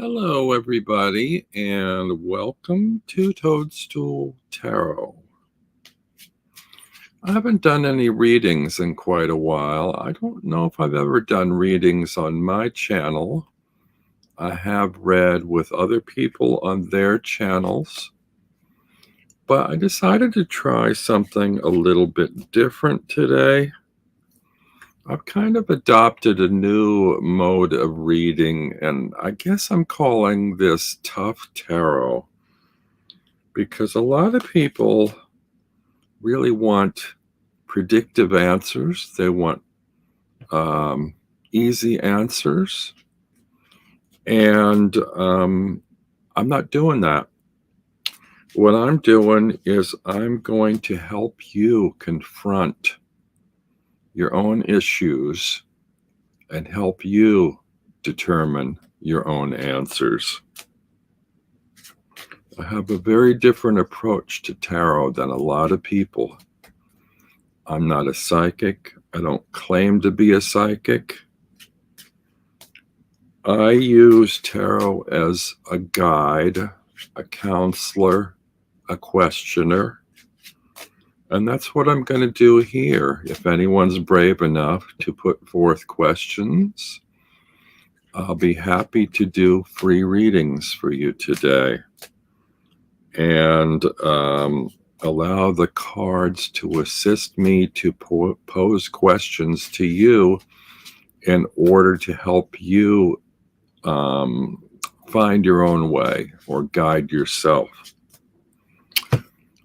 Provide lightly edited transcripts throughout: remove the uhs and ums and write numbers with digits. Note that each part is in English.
Hello, everybody, and welcome to Toadstool Tarot. I haven't done any readings in quite a while. I don't know if I've ever done readings on my channel. I have read with other people on their channels, but I decided to try something a little bit different today. I've kind of adopted a new mode of reading, and I guess I'm calling this Tough Tarot, because a lot of people really want predictive answers. They want easy answers. And I'm not doing that. What I'm doing is I'm going to help you confront your own issues and help you determine your own answers. I have a very different approach to tarot than a lot of people. I'm not a psychic. I don't claim to be a psychic. I use tarot as a guide, a counselor, a questioner. And that's what I'm going to do here. If anyone's brave enough to put forth questions, I'll be happy to do free readings for you today and allow the cards to assist me to pose questions to you in order to help you find your own way or guide yourself.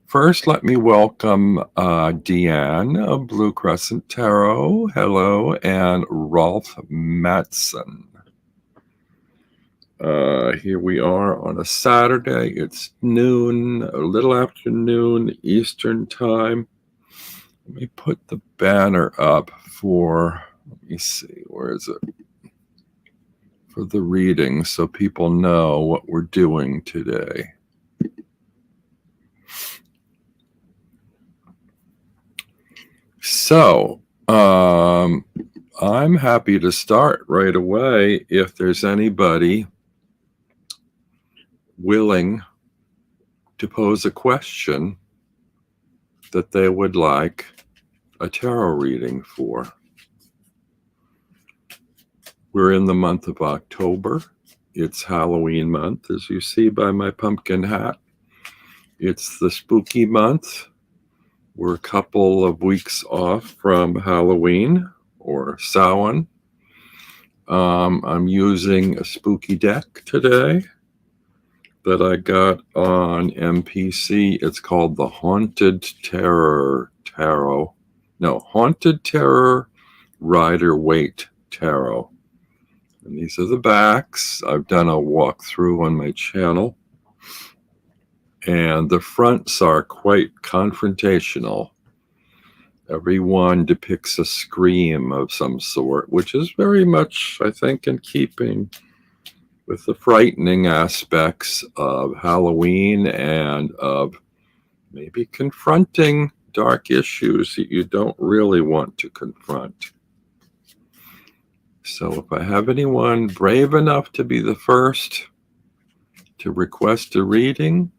First, let me welcome Deanne of Blue Crescent Tarot. Hello, and Rolf Matson. Here we are on a Saturday. It's noon, a little after noon Eastern time. Let me put the banner up for, let me see, where is it? For the reading so people know what we're doing today. So, I'm happy to start right away if there's anybody willing to pose a question that they would like a tarot reading for. We're in the month of October. It's Halloween month, as you see by my pumpkin hat. It's the spooky month. We're a couple of weeks off from Halloween or Samhain. I'm using a spooky deck today that I got on MPC. It's called the Haunted Terror Tarot. No, Haunted Terror Rider-Waite Tarot. And these are the backs. I've done a walkthrough on my channel. And the fronts are quite confrontational. Every one depicts a scream of some sort, which is very much, I think, in keeping with the frightening aspects of Halloween and of maybe confronting dark issues that you don't really want to confront. So if I have anyone brave enough to be the first to request a reading,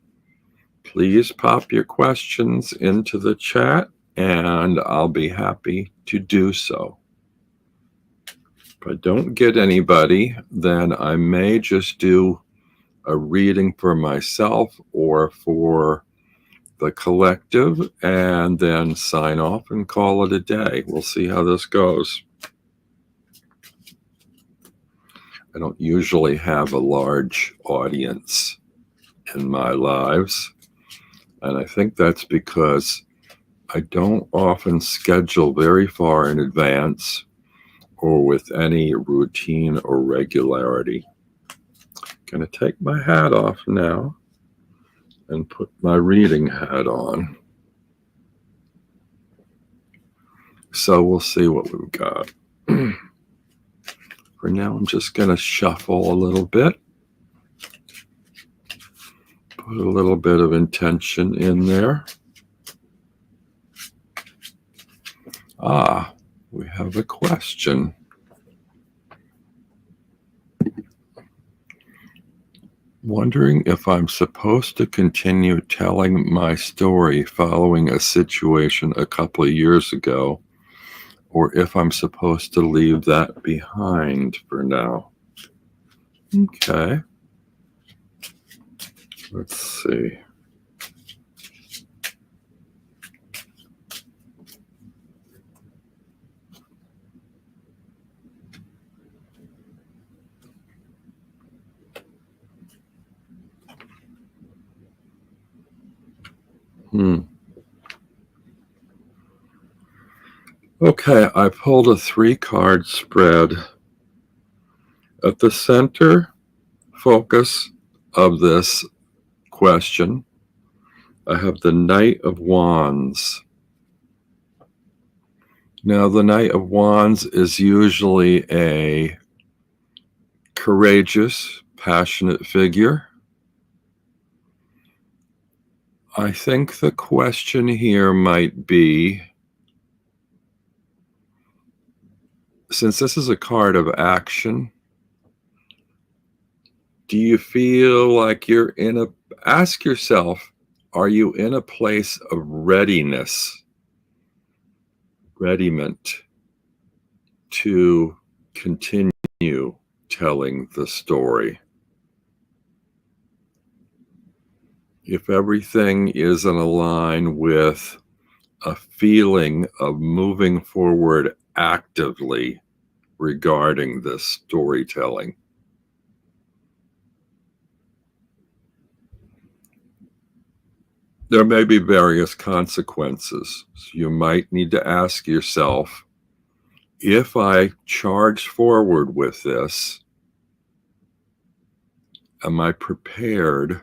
please pop your questions into the chat and I'll be happy to do so. If I don't get anybody, then I may just do a reading for myself or for the collective and then sign off and call it a day. We'll see how this goes. I don't usually have a large audience in my lives, and I think that's because I don't often schedule very far in advance or with any routine or regularity. I'm going to take my hat off now and put my reading hat on. So we'll see what we've got. For now, I'm just going to shuffle a little bit. Put a little bit of intention in there. We have a question. Wondering if I'm supposed to continue telling my story following a situation a couple of years ago, or if I'm supposed to leave that behind for now. Okay. Let's see. Okay, I pulled a 3-card spread. At the center focus of this question, I have the Knight of Wands. Now, the Knight of Wands is usually a courageous, passionate figure. I think the question here might be, since this is a card of action, do you feel like you're ask yourself, are you in a place of readiness, readiment to continue telling the story? If everything is in a line with a feeling of moving forward actively regarding this storytelling. There may be various consequences. So you might need to ask yourself, if I charge forward with this, am I prepared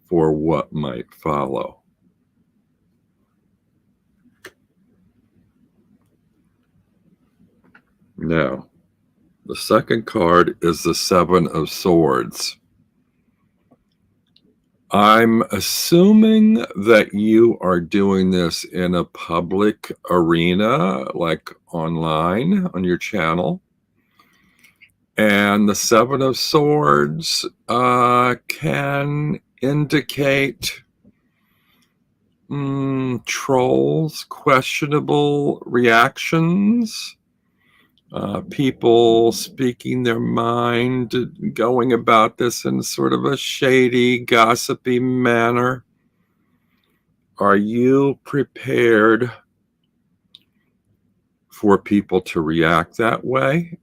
for what might follow? Now, the second card is the Seven of Swords. I'm assuming that you are doing this in a public arena, like online on your channel. And the Seven of Swords can indicate trolls, questionable reactions, people speaking their mind, going about this in sort of a shady, gossipy manner. Are you prepared for people to react that way?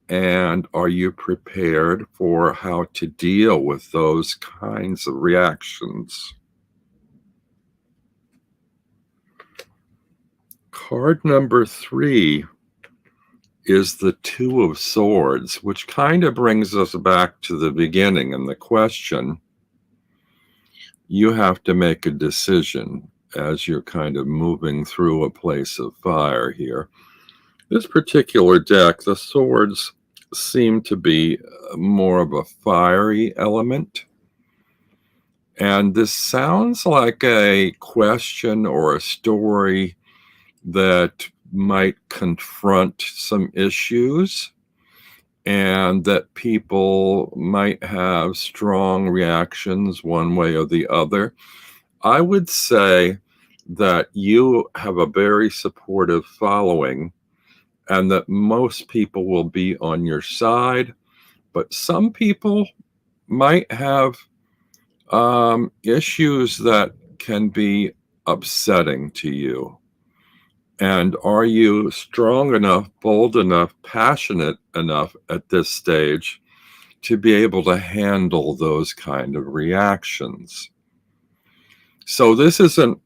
And are you prepared for how to deal with those kinds of reactions? Card number 3 is the Two of Swords, which kind of brings us back to the beginning and the question. You have to make a decision as you're kind of moving through a place of fire here. This particular deck, the swords seem to be more of a fiery element. And this sounds like a question or a story that might confront some issues and that people might have strong reactions one way or the other. I would say that you have a very supportive following and that most people will be on your side, but some people might have issues that can be upsetting to you. And are you strong enough, bold enough, passionate enough at this stage to be able to handle those kind of reactions? So this isn't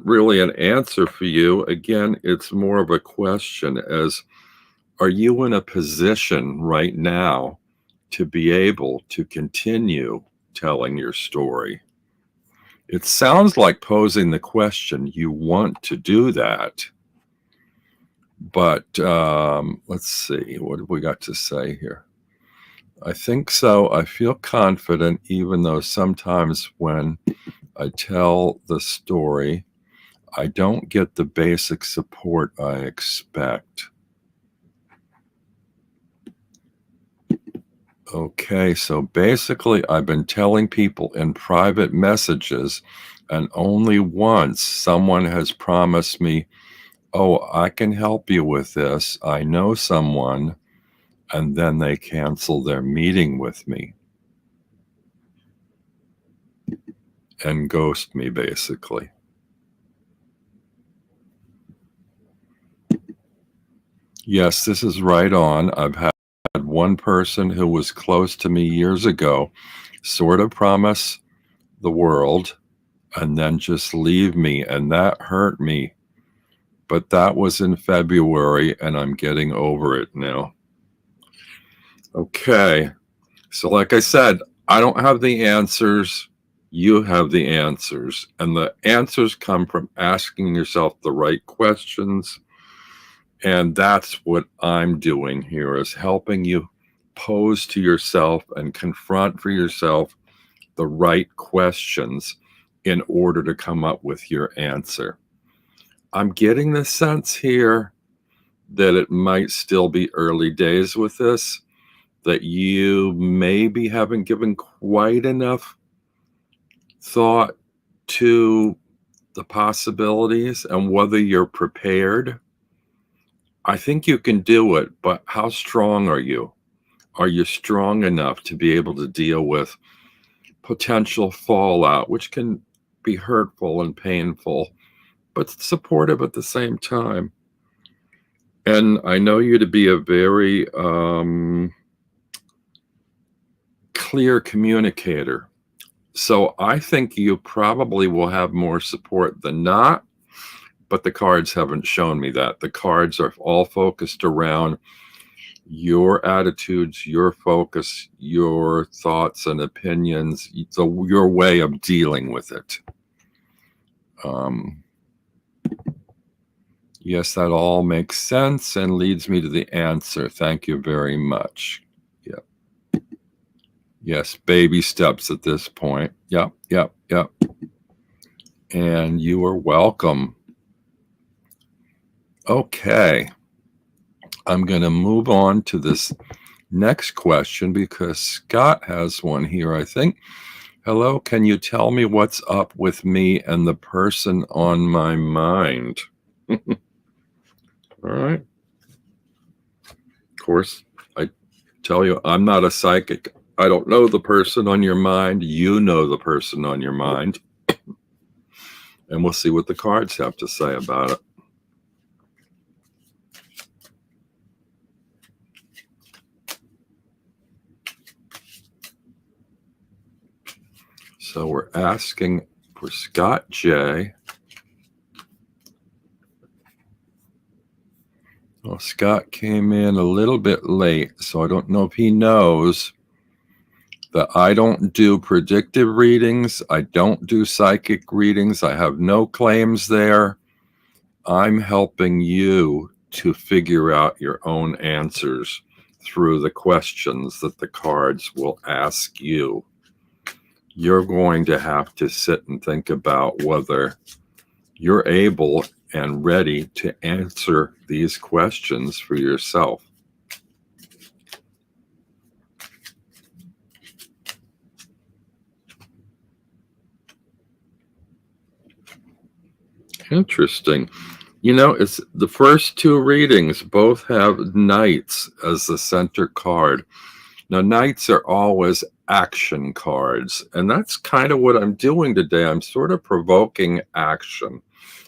really an answer for you. Again, it's more of a question as, are you in a position right now to be able to continue telling your story? It sounds like posing the question, you want to do that. But let's see, what have we got to say here? I think so. I feel confident, even though sometimes when I tell the story, I don't get the basic support I expect. Okay, so basically, I've been telling people in private messages, and only once someone has promised me, oh, I can help you with this. I know someone. And then they cancel their meeting with me and ghost me, basically. Yes, this is right on. I've had one person who was close to me years ago sort of promise the world and then just leave me, and that hurt me. But that was in February, and I'm getting over it now. Okay, so like I said, I don't have the answers. You have the answers, and the answers come from asking yourself the right questions. And that's what I'm doing here, is helping you pose to yourself and confront for yourself the right questions in order to come up with your answer. I'm getting the sense here that it might still be early days with this, that you maybe haven't given quite enough thought to the possibilities and whether you're prepared. I think you can do it, but how strong are you? Are you strong enough to be able to deal with potential fallout, which can be hurtful and painful, but supportive at the same time? And I know you to be a very clear communicator. So I think you probably will have more support than not, but the cards haven't shown me that. The cards are all focused around your attitudes, your focus, your thoughts and opinions, your way of dealing with it. Yes, that all makes sense and leads me to the answer. Thank you very much. Yep. Yes, baby steps at this point. Yep. And you are welcome. Okay. I'm going to move on to this next question because Scott has one here, I think. Hello, can you tell me what's up with me and the person on my mind? All right. Of course, I tell you, I'm not a psychic. I don't know the person on your mind. You know the person on your mind. And we'll see what the cards have to say about it. So we're asking for Scott J. Well, Scott came in a little bit late, so I don't know if he knows that I don't do predictive readings. I don't do psychic readings. I have no claims there. I'm helping you to figure out your own answers through the questions that the cards will ask you. You're going to have to sit and think about whether you're able and ready to answer these questions for yourself. Interesting. You know, it's the first two readings both have knights as the center card. Now, knights are always action cards, and that's kind of what I'm doing today. I'm sort of provoking action,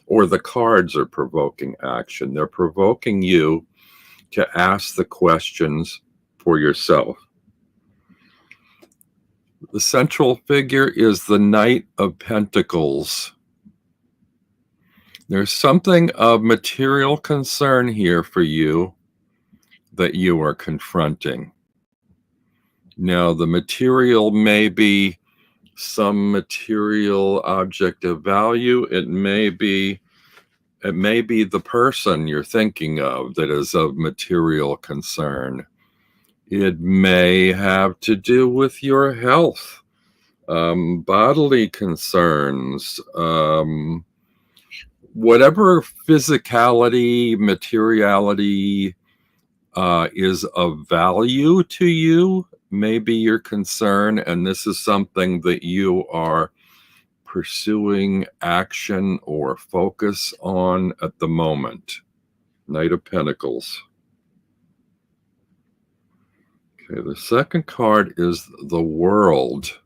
or the cards are provoking action. They're provoking you to ask the questions for yourself. The central figure is the Knight of Pentacles. There's something of material concern here for you that you are confronting. Now, the material may be some material object of value. It may be the person you're thinking of that is of material concern. It may have to do with your health, bodily concerns, whatever physicality, materiality is of value to you may be your concern, and this is something that you are pursuing action or focus on at the moment. Knight of Pentacles. Okay, the second card is the World.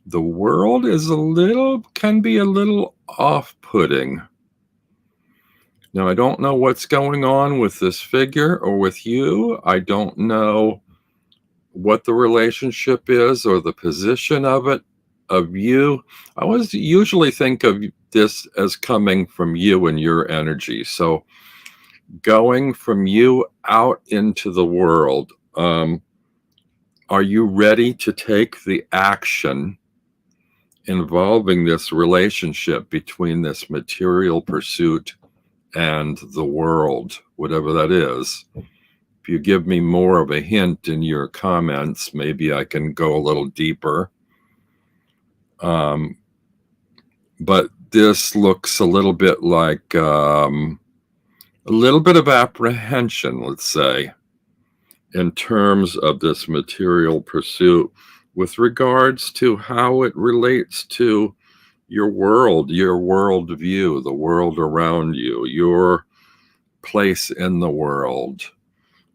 The World is can be a little off-putting. Now, I don't know what's going on with this figure or with you. I don't know what the relationship is or the position of it, of you. I always usually think of this as coming from you and your energy. So going from you out into the world, are you ready to take the action involving this relationship between this material pursuit and the world, whatever that is? If you give me more of a hint in your comments, maybe I can go a little deeper. But this looks a little bit like a little bit of apprehension, let's say, in terms of this material pursuit with regards to how it relates to your world, your worldview, the world around you, your place in the world.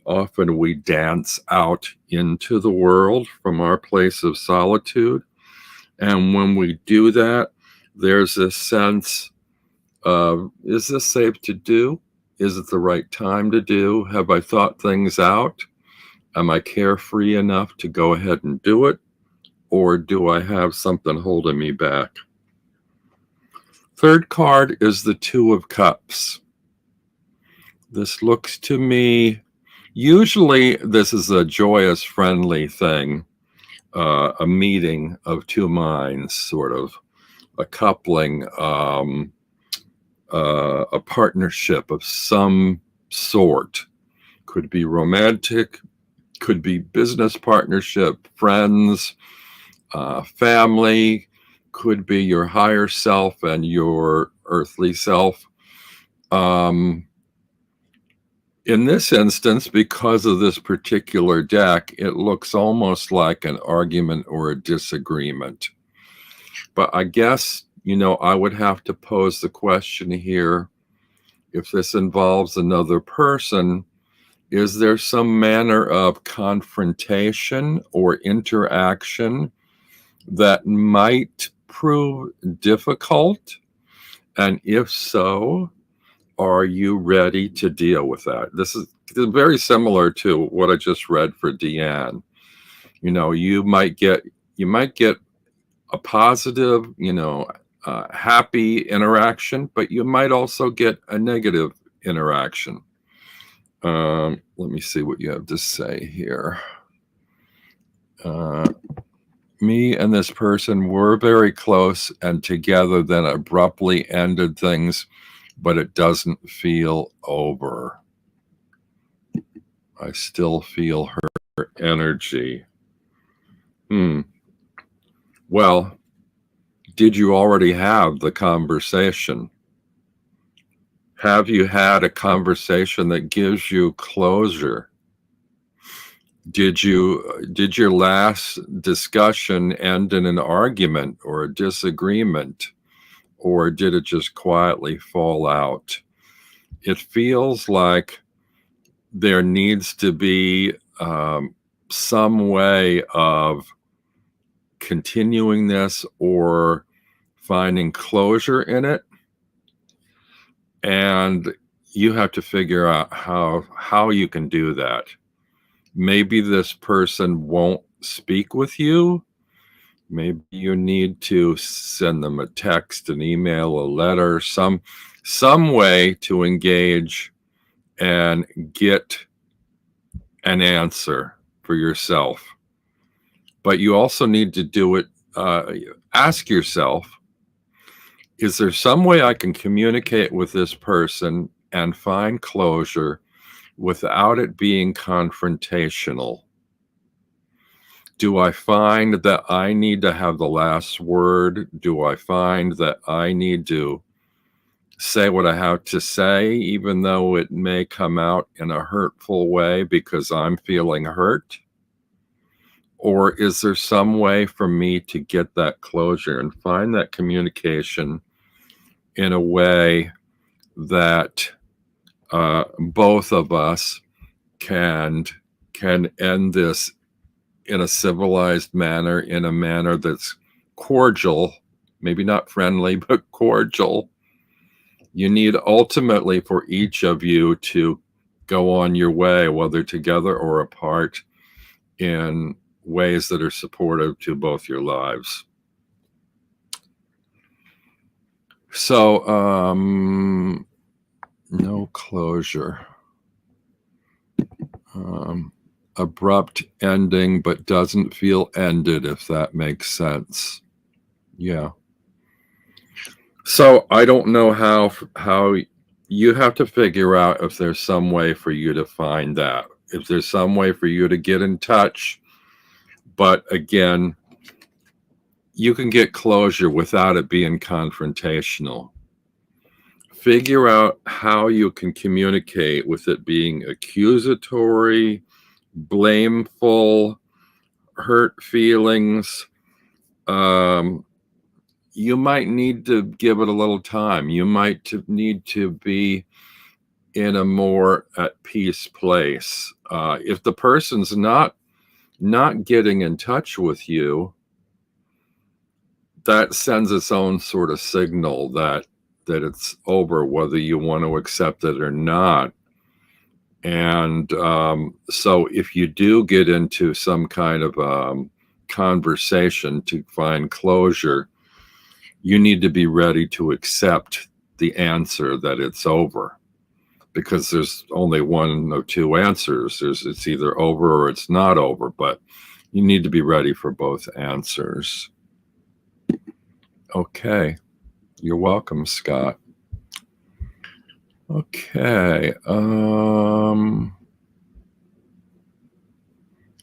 Often we dance out into the world from our place of solitude. And when we do that, there's a sense of, is this safe to do? Is it the right time to do? Have I thought things out? Am I carefree enough to go ahead and do it? Or do I have something holding me back? Third card is the Two of Cups. This looks to me, usually this is a joyous, friendly thing, a meeting of two minds, sort of, a coupling, a partnership of some sort. Could be romantic, could be business partnership, friends, family, could be your higher self and your earthly self. In this instance, because of this particular deck, it looks almost like an argument or a disagreement. But I guess, I would have to pose the question here, if this involves another person, is there some manner of confrontation or interaction that might prove difficult? And if so, are you ready to deal with that? This is very similar to what I just read for Deanne. You might get a positive, happy interaction, but you might also get a negative interaction. Let me see what you have to say here. Me and this person were very close and together, then abruptly ended things, but it doesn't feel over. I still feel her energy. Well, did you already have the conversation? Have you had a conversation that gives you closure? Did your last discussion end in an argument or a disagreement, or did it just quietly fall out? It feels like there needs to be some way of continuing this or finding closure in it. And you have to figure out how you can do that. Maybe this person won't speak with you. Maybe you need to send them a text, an email, a letter, some way to engage and get an answer for yourself. But you also need to do it, ask yourself, is there some way I can communicate with this person and find closure without it being confrontational? Do I find that I need to have the last word? Do I find that I need to say what I have to say, even though it may come out in a hurtful way because I'm feeling hurt? Or is there some way for me to get that closure and find that communication in a way that both of us can end this in a civilized manner, in a manner that's cordial, maybe not friendly, but cordial. You need ultimately for each of you to go on your way, whether together or apart, in ways that are supportive to both your lives. So, no closure. Abrupt ending, but doesn't feel ended, if that makes sense. Yeah. So I don't know how you have to figure out if there's some way for you to find that, if there's some way for you to get in touch. But again, you can get closure without it being confrontational. Figure out how you can communicate with it being accusatory, blameful, hurt feelings. You might need to give it a little time. You might need to be in a more at peace place. If the person's not getting in touch with you, that sends its own sort of signal that it's over, whether you want to accept it or not. And so if you do get into some kind of conversation to find closure, you need to be ready to accept the answer that it's over, because there's only one or two answers. It's either over or it's not over, but you need to be ready for both answers. Okay. You're welcome, Scott. Okay.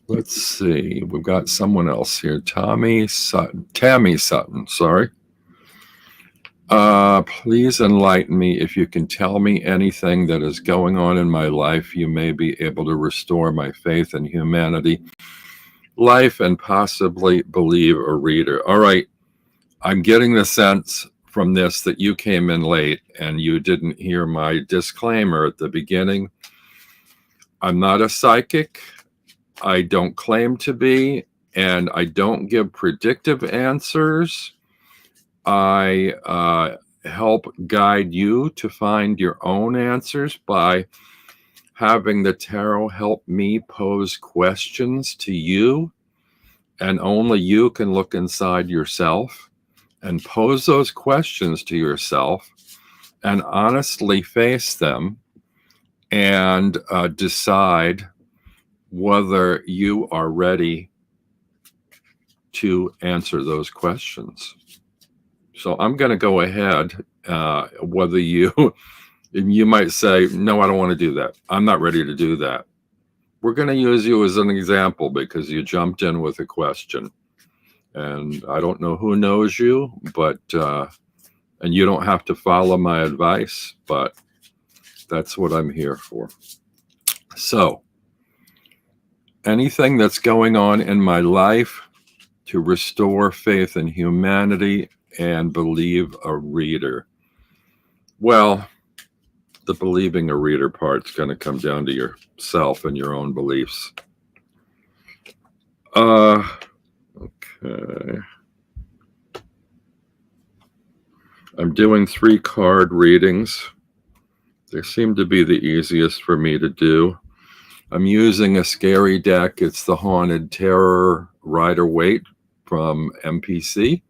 Let's see. We've got someone else here. Tammy Sutton, sorry. Please enlighten me. If you can tell me anything that is going on in my life, you may be able to restore my faith in humanity, life, and possibly believe a reader. All right. I'm getting the sense from this that you came in late and you didn't hear my disclaimer at the beginning. I'm not a psychic. I don't claim to be, and I don't give predictive answers. I help guide you to find your own answers by having the tarot help me pose questions to you, and only you can look inside yourself and pose those questions to yourself and honestly face them and decide whether you are ready to answer those questions. So I'm going to go ahead, whether you might say, no, I don't want to do that. I'm not ready to do that. We're going to use you as an example because you jumped in with a question. And I don't know who knows you, but, and you don't have to follow my advice, but that's what I'm here for. So, anything that's going on in my life to restore faith in humanity and believe a reader. Well, the believing a reader part's going to come down to yourself and your own beliefs. Okay. I'm doing 3 card readings. They seem to be the easiest for me to do. I'm using a scary deck. It's the Haunted Terror Rider-Waite from MPC.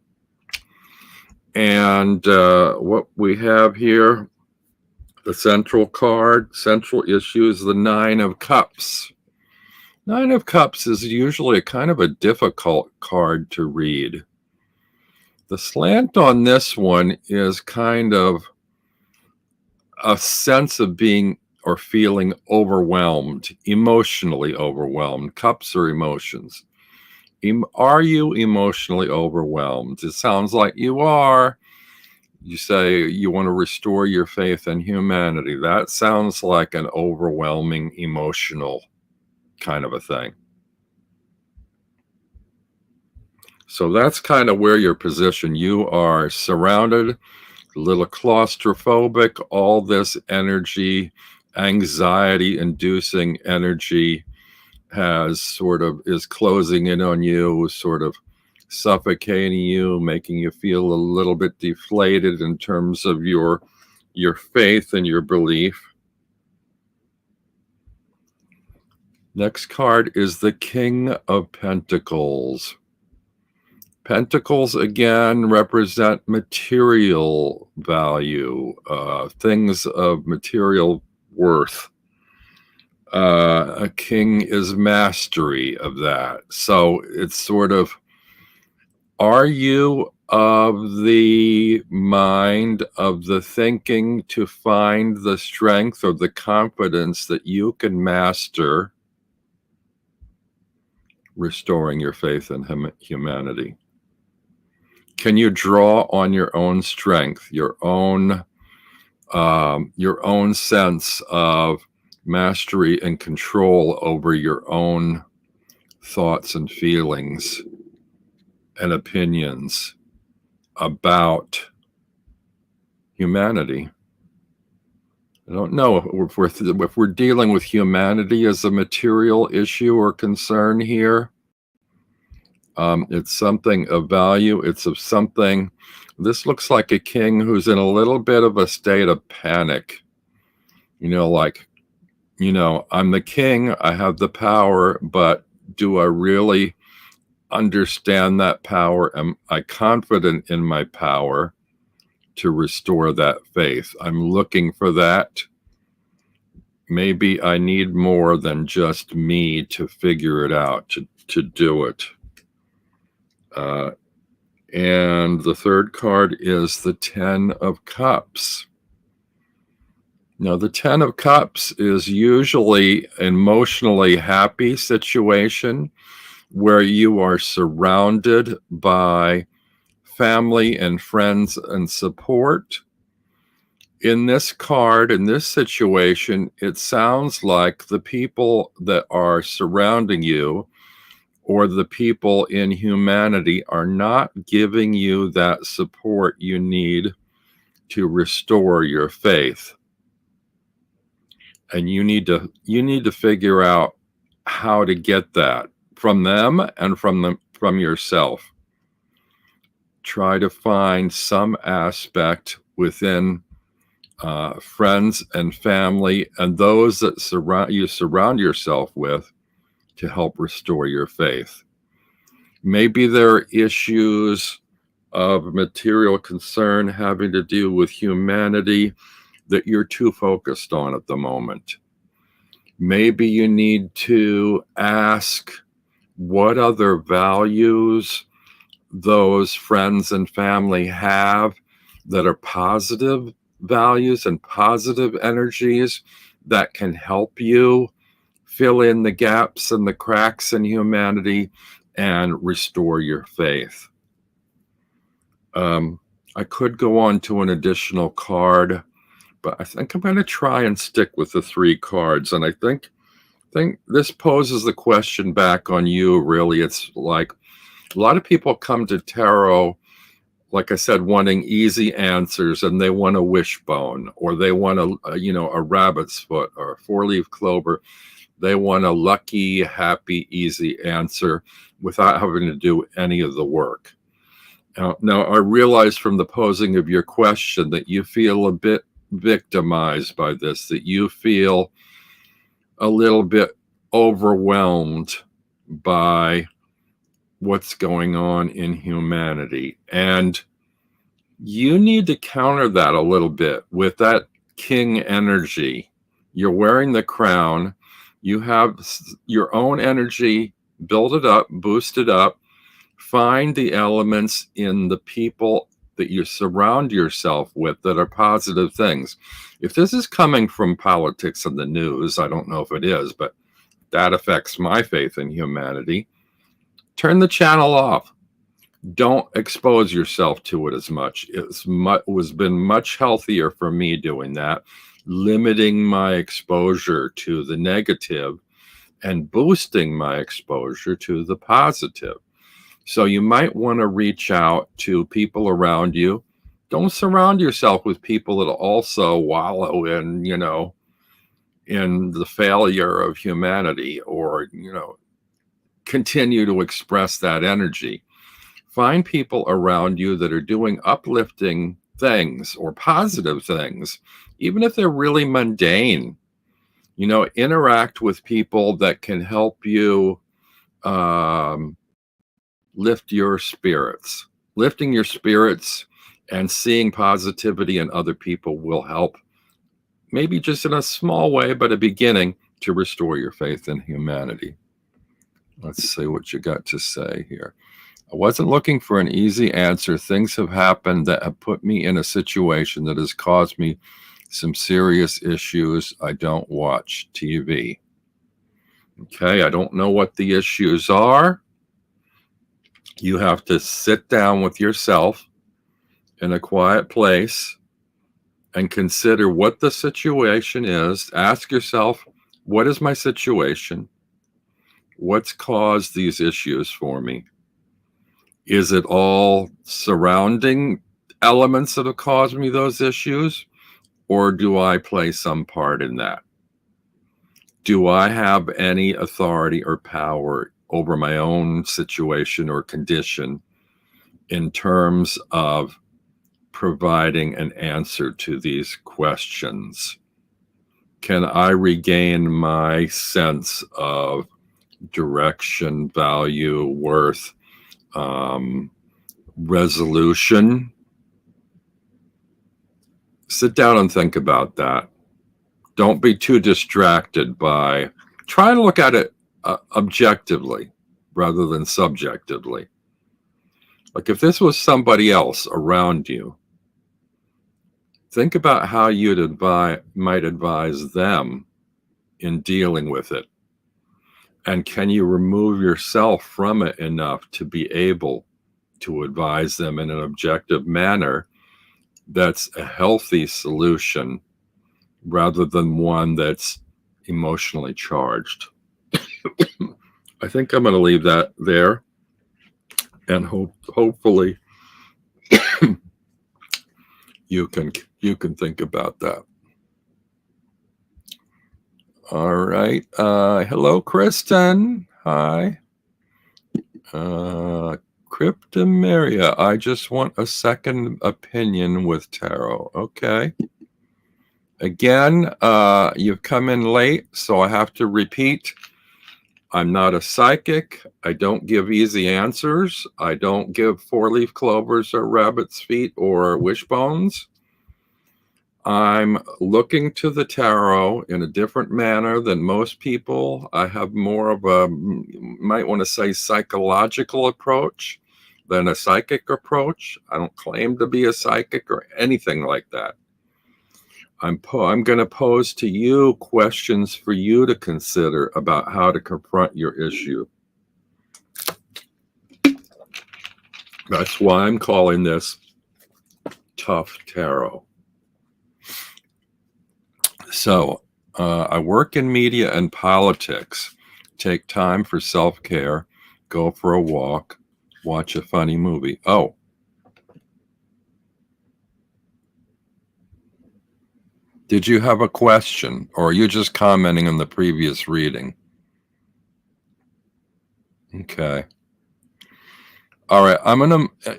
And what we have here, the central card, central issue is the 9 of Cups. 9 of Cups is usually a kind of a difficult card to read. The slant on this one is kind of a sense of being or feeling overwhelmed, emotionally overwhelmed. Cups are emotions. Are you emotionally overwhelmed? It sounds like you are. You say you want to restore your faith in humanity. That sounds like an overwhelming emotional kind of a thing. So that's kind of where you're positioned. You are surrounded, a little claustrophobic, all this energy, anxiety inducing energy is closing in on you, sort of suffocating you, making you feel a little bit deflated in terms of your faith and your belief. Next card is the King of Pentacles. Pentacles, again, represent material value, things of material worth. A king is mastery of that. So it's sort of, are you of the mind, of the thinking to find the strength or the confidence that you can master restoring your faith in humanity? Can you draw on your own strength, your own sense of mastery and control over your own thoughts and feelings and opinions about humanity? I don't know if we're dealing with humanity as a material issue or concern here. It's something of value. It's of something. This looks like a king who's in a little bit of a state of panic. Like, I'm the king, I have the power, but do I really understand that power? Am I confident in my power to restore that faith? I'm looking for that. Maybe I need more than just me to figure it out, to do it. And the third card is the Ten of Cups. Now, the Ten of Cups is usually an emotionally happy situation where you are surrounded by family and friends and support. In this card, in this situation, it sounds like the people that are surrounding you or the people in humanity are not giving you that support you need to restore your faith. And you need to figure out how to get that from them and from yourself. Try to find some aspect within friends and family and those that surround yourself with to help restore your faith. Maybe there are issues of material concern having to do with humanity that you're too focused on at the moment. Maybe you need to ask what other values those friends and family have that are positive values and positive energies that can help you fill in the gaps and the cracks in humanity and restore your faith. I could go on to an additional card, but I think I'm going to try and stick with the three cards. And I think this poses the question back on you, really. It's like a lot of people come to tarot, like I said, wanting easy answers, and they want a wishbone, or they want a rabbit's foot or a four-leaf clover. They want a lucky, happy, easy answer without having to do any of the work. Now, I realize from the posing of your question that you feel a bit victimized by this, that you feel a little bit overwhelmed by what's going on in humanity. And you need to counter that a little bit with that king energy. You're wearing the crown. You have your own energy. Build it up, boost it up. Find the elements in the people that you surround yourself with that are positive things. If this is coming from politics and the news, I don't know if it is, but that affects my faith in humanity. Turn the channel off. Don't expose yourself to it as much. It's been much healthier for me doing that, limiting my exposure to the negative and boosting my exposure to the positive. So you might want to reach out to people around you. Don't surround yourself with people that also wallow in, in the failure of humanity, or, continue to express that energy. Find people around you that are doing uplifting things or positive things, even if they're really mundane. Interact with people that can help you lift your spirits. Lifting your spirits and seeing positivity in other people will help, maybe just in a small way, but a beginning to restore your faith in humanity. Let's see what you got to say here. I wasn't looking for an easy answer. Things have happened that have put me in a situation that has caused me some serious issues. I don't watch TV. Okay, I don't know what the issues are. You have to sit down with yourself in a quiet place and consider what the situation is. Ask yourself, what is my situation? What's caused these issues for me? Is it all surrounding elements that have caused me those issues? Or do I play some part in that? Do I have any authority or power over my own situation or condition in terms of providing an answer to these questions? Can I regain my sense of direction, value, worth, resolution? Sit down and think about that. Don't be too distracted by, try to look at it objectively rather than subjectively. Like if this was somebody else around you, think about how you'd might advise them in dealing with it. And can you remove yourself from it enough to be able to advise them in an objective manner that's a healthy solution rather than one that's emotionally charged? I think I'm going to leave that there, and hopefully you can think about that. All right. Hello, Kristen. Hi. Cryptomeria. I just want a second opinion with tarot. Okay. Again, you've come in late, so I have to repeat. I'm not a psychic. I don't give easy answers. I don't give four-leaf clovers or rabbit's feet or wishbones. I'm looking to the tarot in a different manner than most people. I have more of a, might want to say, psychological approach than a psychic approach. I don't claim to be a psychic or anything like that. I'm going to pose to you questions for you to consider about how to confront your issue. That's why I'm calling this Tough Tarot. So, I work in media and politics. Take time for self-care, go for a walk, watch a funny movie. Oh. Did you have a question, or are you just commenting on the previous reading? Okay. All right.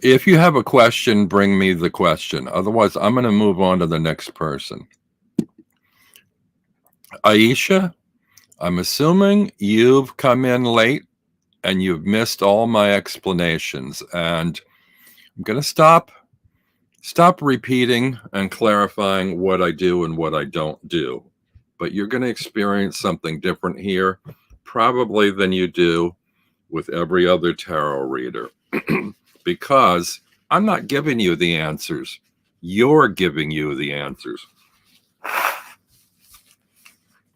If you have a question, bring me the question. Otherwise, I'm going to move on to the next person. Aisha, I'm assuming you've come in late and you've missed all my explanations, and I'm going to stop repeating and clarifying what I do and what I don't do. But you're going to experience something different here, probably than you do with every other tarot reader, because I'm not giving you the answers. You're giving you the answers.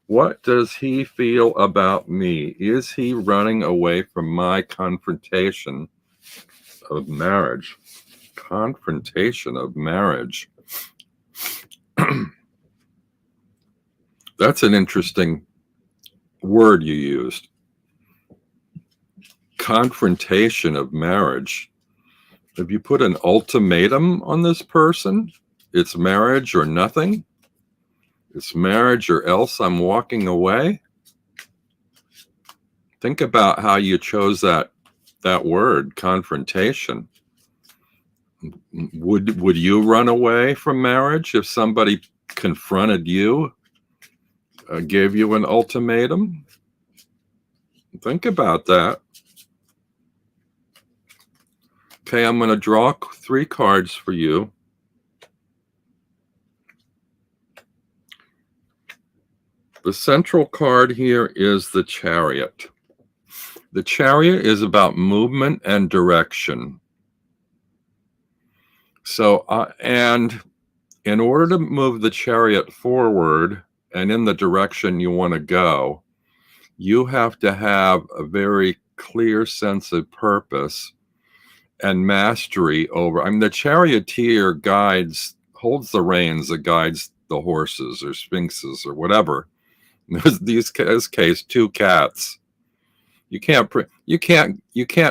What does he feel about me? Is he running away from my confrontation of marriage? Confrontation of marriage. That's an interesting word you used. confrontation of marriage. If you put an ultimatum on this person, it's marriage or nothing. It's marriage or else I'm walking away. Think about how you chose that word, confrontation. Would you run away from marriage if somebody confronted you, gave you an ultimatum? Think about that. Okay, I'm going to draw 3 cards for you. The central card here is the Chariot. The Chariot is about movement and direction. So, and in order to move the Chariot forward and in the direction you want to go, you have to have a very clear sense of purpose and mastery over. I mean, the charioteer holds the reins that guides the horses or sphinxes or whatever. In this case, 2 cats. You can't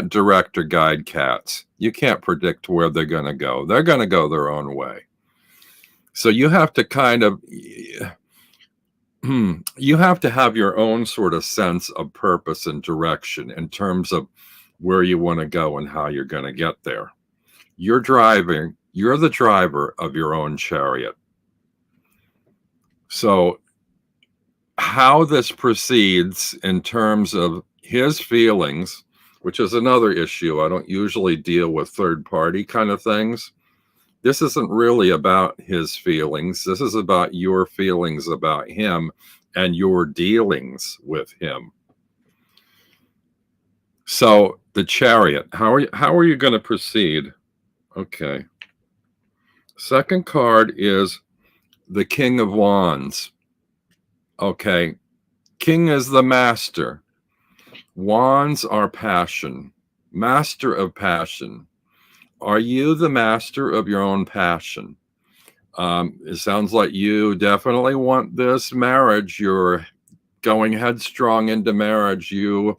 direct or guide cats. You can't predict where they're going to go. They're going to go their own way. So you have to kind of, you have to have your own sort of sense of purpose and direction in terms of where you want to go and how you're going to get there. You're the driver of your own chariot. So how this proceeds in terms of his feelings, which is another issue. I don't usually deal with third-party kind of things. This isn't really about his feelings. This is about your feelings about him and your dealings with him. So the Chariot, how are you going to proceed? Okay. Second card is the King of Wands. Okay. King is the master. Wands are passion. Master of passion. Are you the master of your own passion? It sounds like you definitely want this marriage. You're going headstrong into marriage. You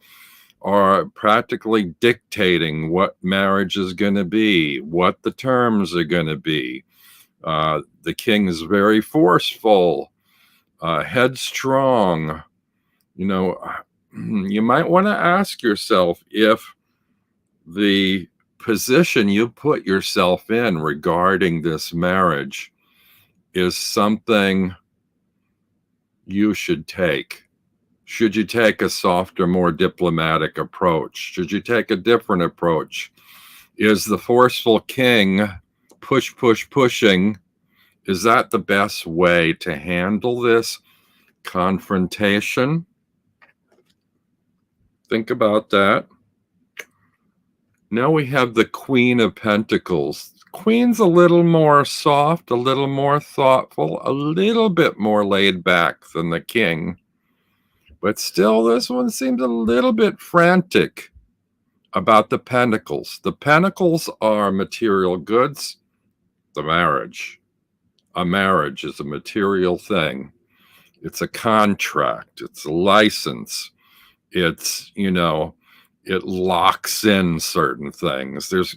are practically dictating what marriage is going to be, what the terms are going to be. The king is very forceful, headstrong. You know, you might want to ask yourself if the position you put yourself in regarding this marriage is something you should take. Should you take a softer, more diplomatic approach? Should you take a different approach? Is the forceful king pushing? Is that the best way to handle this confrontation? Think about that. Now we have the Queen of Pentacles. Queen's a little more soft, a little more thoughtful, a little bit more laid back than the king. But still, this one seems a little bit frantic about the pentacles. The pentacles are material goods. The marriage. A marriage is a material thing. It's a contract. It's a license. It's, it locks in certain things. There's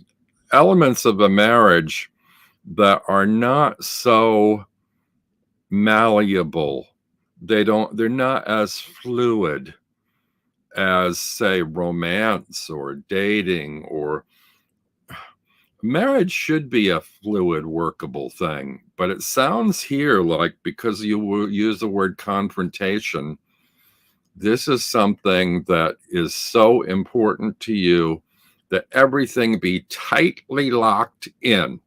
elements of a marriage that are not so malleable. They're not as fluid as, say, romance or dating, or marriage should be a fluid, workable thing. But it sounds here like, because you will use the word confrontation, this is something that is so important to you that everything be tightly locked in.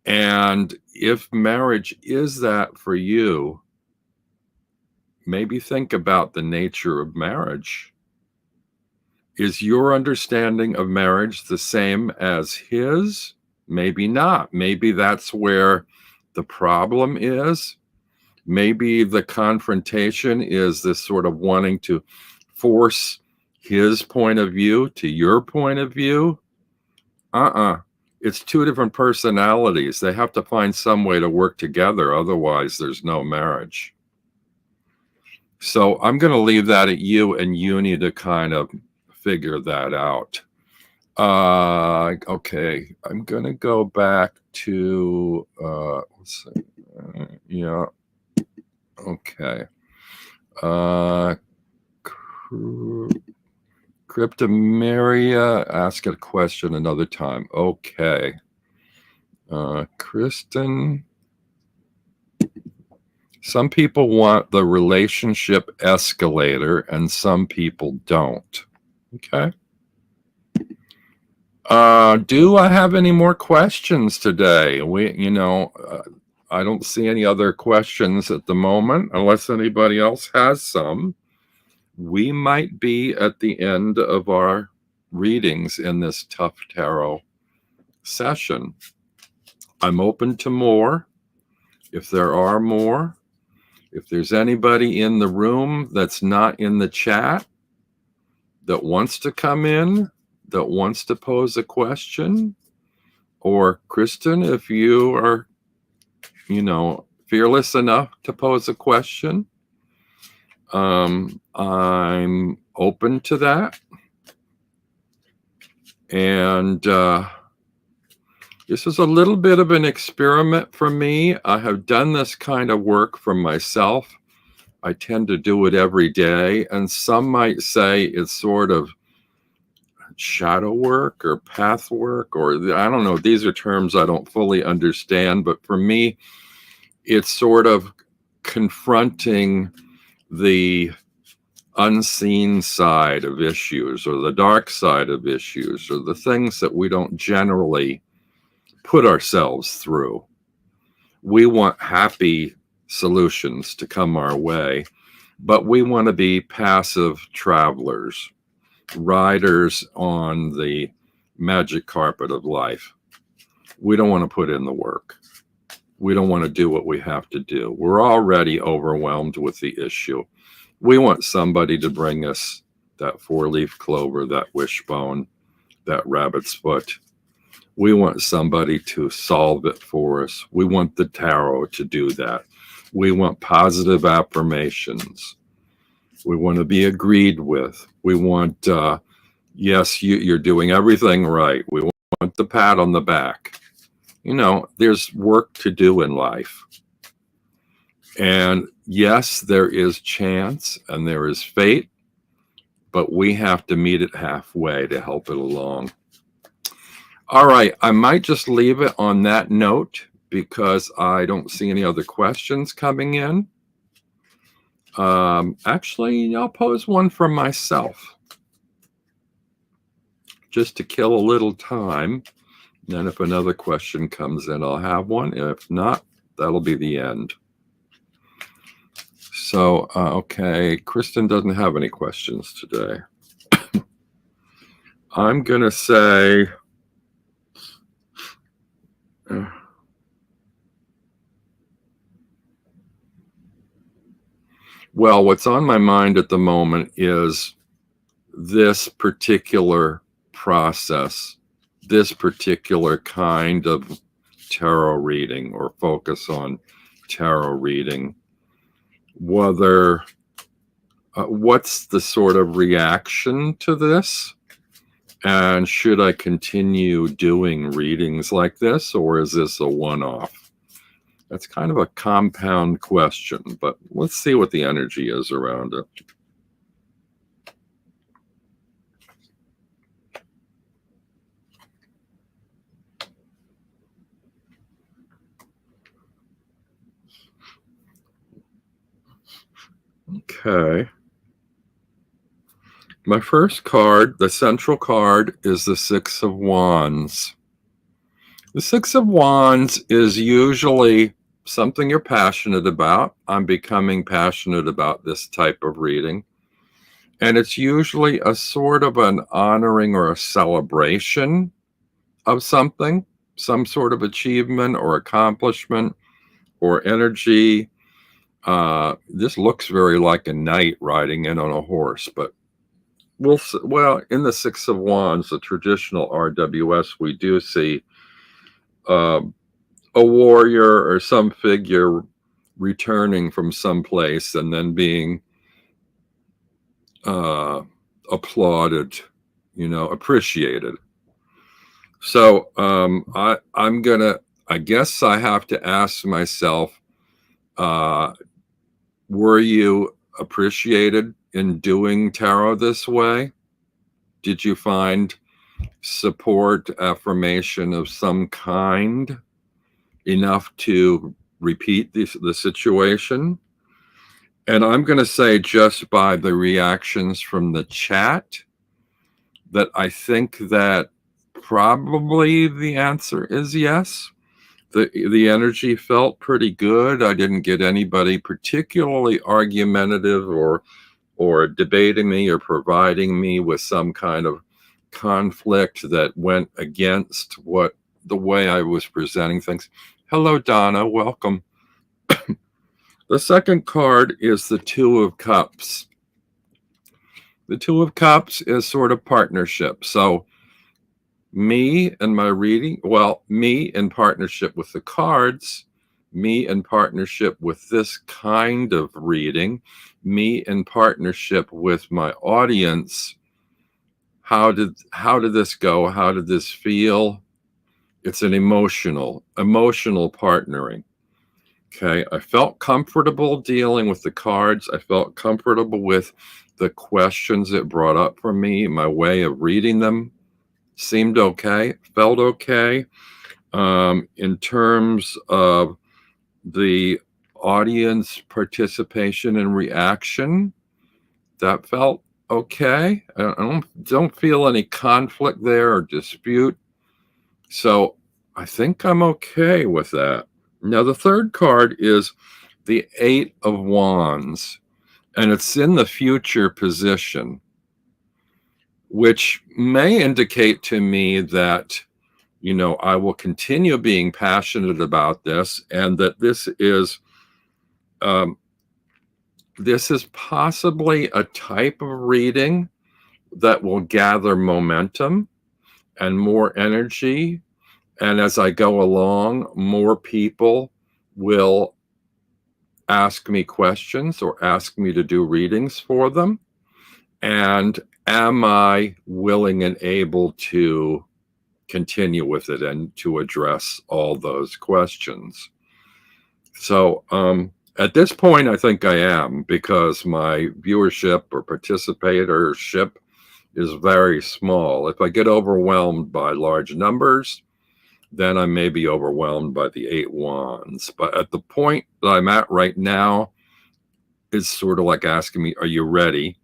And if marriage is that for you, maybe think about the nature of marriage. Is your understanding of marriage the same as his? Maybe not. Maybe that's where the problem is. Maybe the confrontation is this sort of wanting to force his point of view to your point of view. It's 2 different personalities. They have to find some way to work together. Otherwise, there's no marriage. So I'm going to leave that at you, and you need to kind of figure that out. Okay, I'm gonna go back to let's see. Yeah. Okay. Cryptomeria, ask a question another time. Okay. Kristen. Some people want the relationship escalator and some people don't. Okay. Do I have any more questions today? I don't see any other questions at the moment, unless anybody else has some. We might be at the end of our readings in this Tough Tarot session. I'm open to more. If there are more, if there's anybody in the room that's not in the chat that wants to come in, that wants to pose a question, or Kristen, if you are, fearless enough to pose a question, I'm open to that. And this is a little bit of an experiment for me. I have done this kind of work for myself. I tend to do it every day. And some might say it's sort of shadow work or path work, or I don't know. These are terms I don't fully understand. But for me, it's sort of confronting the unseen side of issues, or the dark side of issues, or the things that we don't generally put ourselves through. We want happy solutions to come our way, but we want to be passive travelers, riders on the magic carpet of life. We don't want to put in the work. We don't want to do what we have to do. We're already overwhelmed with the issue. We want somebody to bring us that four-leaf clover, that wishbone, that rabbit's foot. We want somebody to solve it for us. We want the tarot to do that. We want positive affirmations. We want to be agreed with. We want, yes, you're doing everything right. We want the pat on the back. There's work to do in life. And yes, there is chance and there is fate, but we have to meet it halfway to help it along. All right, I might just leave it on that note because I don't see any other questions coming in. Actually, I'll pose one for myself just to kill a little time. Then if another question comes in, I'll have one. If not, that'll be the end. So, okay, Kristen doesn't have any questions today. I'm going to say, well, what's on my mind at the moment is this particular process, this particular kind of tarot reading or focus on tarot reading. Whether, what's the sort of reaction to this? And should I continue doing readings like this, or is this a one-off? That's kind of a compound question, but let's see what the energy is around it. Okay. My first card, the central card, is the Six of Wands. The Six of Wands is usually something you're passionate about. I'm becoming passionate about this type of reading. And it's usually a sort of an honoring or a celebration of something, some sort of achievement or accomplishment or energy. This looks very like a knight riding in on a horse, but well, in the Six of Wands, the traditional RWS, we do see a warrior or some figure returning from someplace and then being applauded appreciated. So I'm gonna. I guess I have to ask myself, were you appreciated in doing tarot this way? Did you find support, affirmation of some kind enough to repeat the situation? And I'm going to say, just by the reactions from the chat, that I think that probably the answer is yes. The energy felt pretty good. I didn't get anybody particularly argumentative or debating me or providing me with some kind of conflict that went against the way I was presenting things. Hello, Donna. Welcome. The second card is the Two of Cups. The Two of Cups is sort of partnership. So me and my reading, me in partnership with the cards, me in partnership with this kind of reading, me in partnership with my audience. How did this go? How did this feel? It's an emotional partnering. Okay, I felt comfortable dealing with the cards. I felt comfortable with the questions it brought up for me. My way of reading them seemed okay, felt okay. In terms of the audience participation and reaction, that felt okay. I don't feel any conflict there or dispute. So I think I'm okay with that. Now, the third card is the Eight of Wands, and it's in the future position, which may indicate to me that, I will continue being passionate about this, and that this is possibly a type of reading that will gather momentum and more energy. And as I go along, more people will ask me questions or ask me to do readings for them. And am I willing and able to continue with it and to address all those questions? So at this point, I think I am, because my viewership or participatorship is very small. If I get overwhelmed by large numbers, then I may be overwhelmed by the Eight Wands. But at the point that I'm at right now, it's sort of like asking me, are you ready?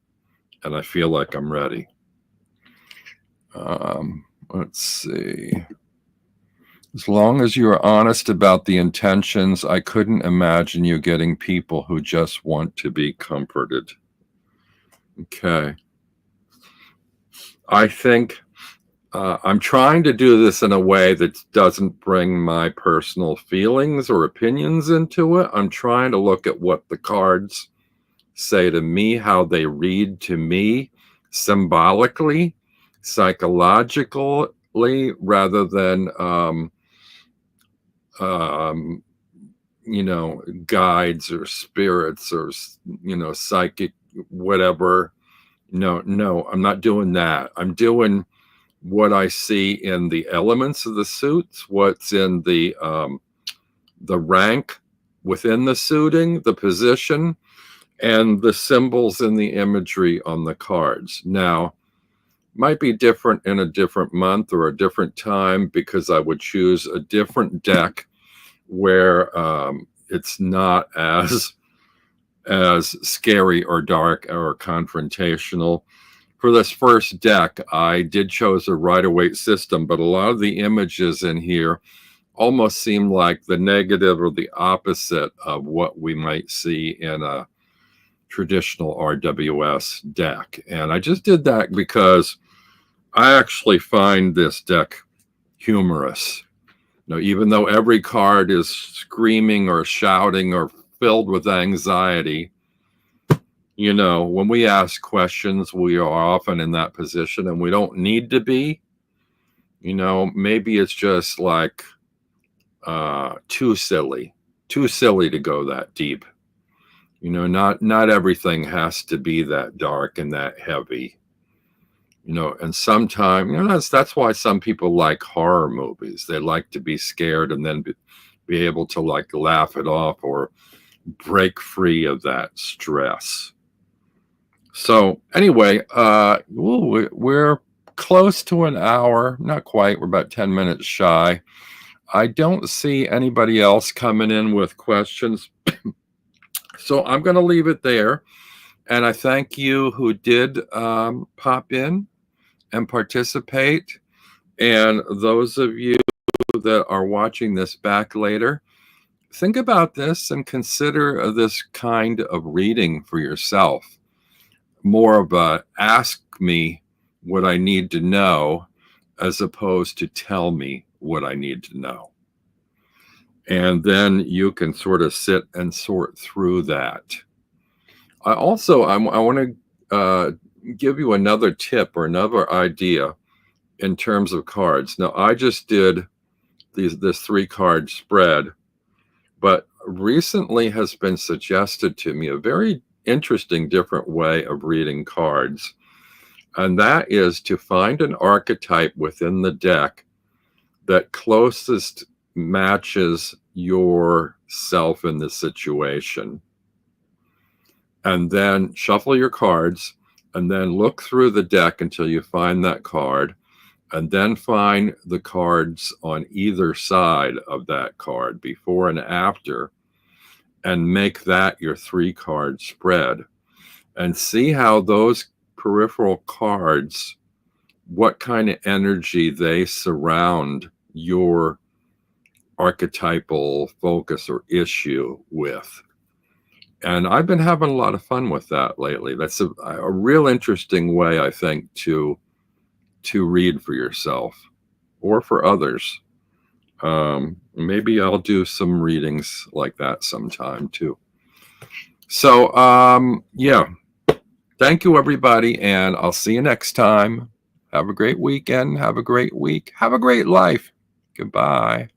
And I feel like I'm ready. Let's see. As long as you're honest about the intentions, I couldn't imagine you getting people who just want to be comforted. Okay. I think I'm trying to do this in a way that doesn't bring my personal feelings or opinions into it. I'm trying to look at what the cards say to me, how they read to me symbolically, psychologically, rather than, guides or spirits or, psychic, whatever. No, I'm not doing that. I'm doing what I see in the elements of the suits, what's in the rank within the suiting, the position, and the symbols and the imagery on the cards. Now, might be different in a different month or a different time, because I would choose a different deck where it's not as scary or dark or confrontational. For this first deck, I did chose a Rider-Waite system, but a lot of the images in here almost seem like the negative or the opposite of what we might see in a traditional RWS deck. And I just did that because I actually find this deck humorous. Even though every card is screaming or shouting or filled with anxiety, when we ask questions, we are often in that position, and we don't need to be. Maybe it's just like too silly to go that deep. Not everything has to be that dark and that heavy. And sometimes, that's why some people like horror movies. They like to be scared and then be able to like laugh it off or break free of that stress. So anyway, we're close to an hour, not quite. We're about 10 minutes shy. I don't see anybody else coming in with questions. So I'm going to leave it there. And I thank you who did pop in and participate. And those of you that are watching this back later, think about this and consider this kind of reading for yourself. More of a ask me what I need to know as opposed to tell me what I need to know. And then you can sort of sit and sort through that. I want to give you another tip or another idea in terms of cards. Now, I just did this 3-card spread, but recently has been suggested to me a very interesting, different way of reading cards. And that is to find an archetype within the deck that closest matches yourself in the situation. And then shuffle your cards and then look through the deck until you find that card, and then find the cards on either side of that card, before and after, and make that your 3-card spread. And see how those peripheral cards, what kind of energy they surround your archetypal focus or issue with. And I've been having a lot of fun with that lately. That's a real interesting way, I think, to read for yourself or for others. Maybe I'll do some readings like that sometime too. So, yeah. Thank you, everybody, and I'll see you next time. Have a great weekend. Have a great week. Have a great life. Goodbye.